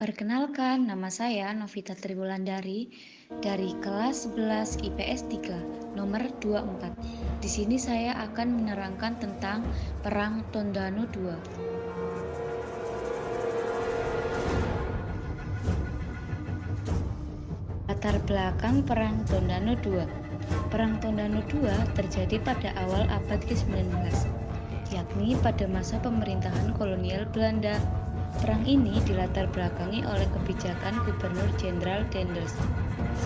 Perkenalkan, nama saya Novita Triwulandari dari kelas 11 IPS 3, nomor 24. Di sini saya akan menerangkan tentang Perang Tondano II. Latar belakang Perang Tondano II. Perang Tondano II terjadi pada awal abad ke-19, yakni pada masa pemerintahan kolonial Belanda. Perang ini dilatar belakangi oleh kebijakan Gubernur Jenderal Daendels.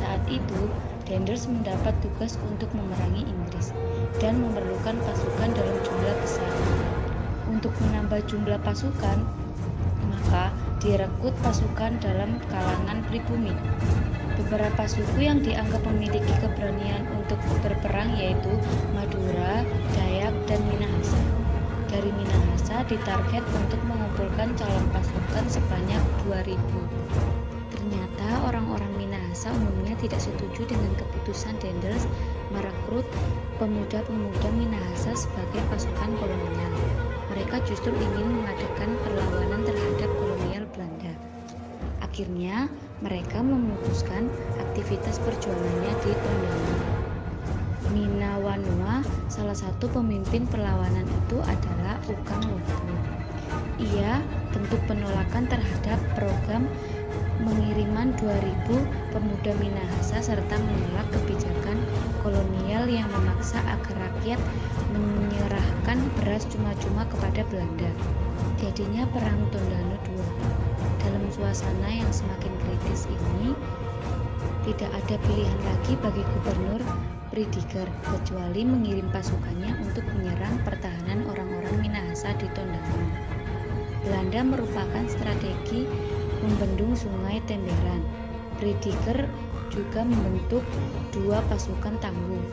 Saat itu, Daendels mendapat tugas untuk memerangi Inggris dan memerlukan pasukan dalam jumlah besar. Untuk menambah jumlah pasukan, maka direkrut pasukan dalam kalangan pribumi. Beberapa suku yang dianggap memiliki keberanian untuk berperang yaitu Madura, Dayak, dan Minahasa. Dari Minahasa ditarget untuk mengumpulkan calon pasukan sebanyak 2.000. Ternyata orang-orang Minahasa umumnya tidak setuju dengan keputusan Daendels merekrut pemuda-pemuda Minahasa sebagai pasukan kolonial. Mereka justru ingin mengadakan perlawanan terhadap kolonial Belanda. Akhirnya, mereka memutuskan aktivitas perjuangannya di Tondano. Minawanua, salah satu pemimpin perlawanan itu adalah Ukang Lumpur. Ia bentuk penolakan terhadap program pengiriman 2.000 pemuda Minahasa serta menolak kebijakan kolonial yang memaksa agar rakyat menyerahkan beras cuma-cuma kepada Belanda. Jadinya Perang Tondano II. Dalam suasana yang semakin kritis ini, tidak ada pilihan lagi bagi Gubernur Prediger kecuali mengirim pasukannya untuk menyerang pertahanan orang-orang Minahasa di Tondano. Belanda merupakan strategi membendung Sungai Temberan. Prediger juga membentuk dua pasukan tangguh.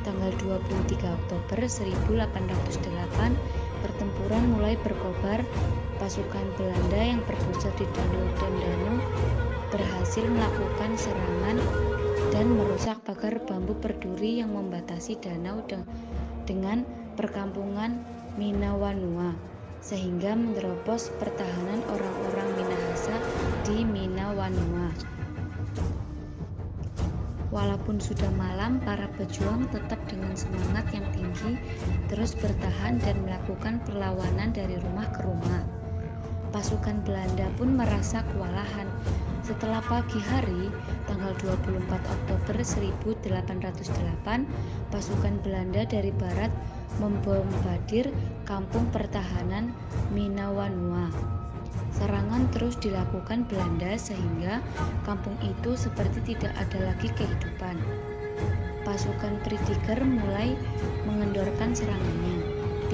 Tanggal 23 Oktober 1808, pertempuran mulai berkobar. Pasukan Belanda yang berpusat di Danau Tondano berhasil melakukan serangan dan merusak pagar bambu berduri yang membatasi danau dengan perkampungan Minawanua, sehingga menerobos pertahanan orang-orang Minahasa di Minawanua. Walaupun sudah malam, para pejuang tetap dengan semangat yang tinggi terus bertahan dan melakukan perlawanan dari rumah ke rumah. Pasukan Belanda pun merasa kewalahan. Setelah pagi hari, tanggal 24 Oktober 1808, pasukan Belanda dari barat membombardir kampung pertahanan Minawanua. Serangan terus dilakukan Belanda sehingga kampung itu seperti tidak ada lagi kehidupan. Pasukan Prediger mulai mengendorkan serangannya.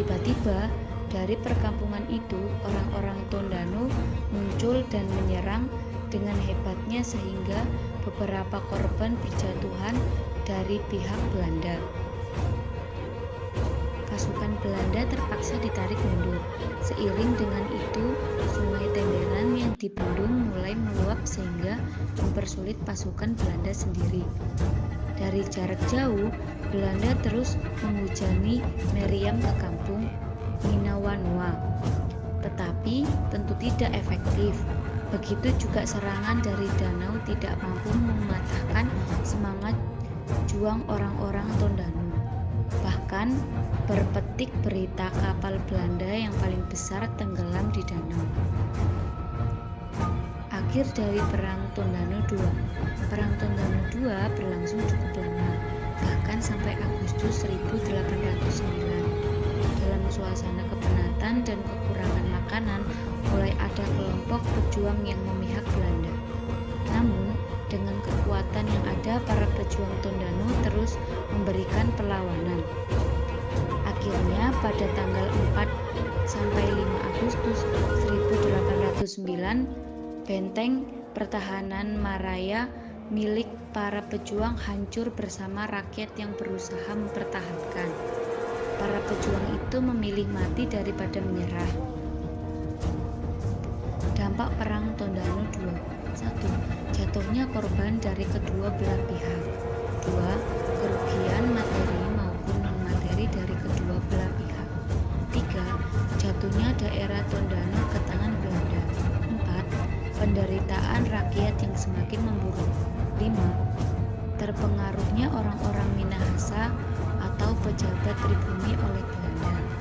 Tiba-tiba, dari perkampungan itu, orang-orang Tondano muncul dan menyerang dengan hebatnya sehingga beberapa korban berjatuhan dari pihak Belanda. Pasukan Belanda terpaksa ditarik mundur. Seiring dengan itu, Sungai Temberan yang dibendung mulai meluap sehingga mempersulit pasukan Belanda sendiri. Dari jarak jauh, Belanda terus menghujani meriam ke kampung Minawanua, tetapi tentu tidak efektif. Begitu juga serangan dari danau tidak mampu mematahkan semangat juang orang-orang Tondano. Bahkan berpetik berita kapal Belanda yang paling besar tenggelam di danau. Akhir dari Perang Tondano II. Perang Tondano II berlangsung cukup lama, bahkan sampai Agustus 1809. Dalam suasana kepenatan dan kekurangan makanan, mulai ada kelompok pejuang yang memihak Belanda. Namun, dengan kekuatan yang ada, para pejuang Tondano terus memberikan perlawanan. Akhirnya, pada tanggal 4 sampai 5 Agustus 1809, benteng pertahanan Maraya milik para pejuang hancur bersama rakyat yang berusaha mempertahankan. Para pejuang itu memilih mati daripada menyerah. Dampak Perang Tondano II. 1. Jatuhnya korban dari kedua belah pihak. 2. Kerugian materi maupun non-materi dari kedua belah pihak. 3. Jatuhnya daerah Tondano ke tangan Belanda. 4. penderitaan rakyat yang semakin memburuk. 5. Terpengaruhnya orang-orang Minahasa atau pejabat pribumi oleh Belanda.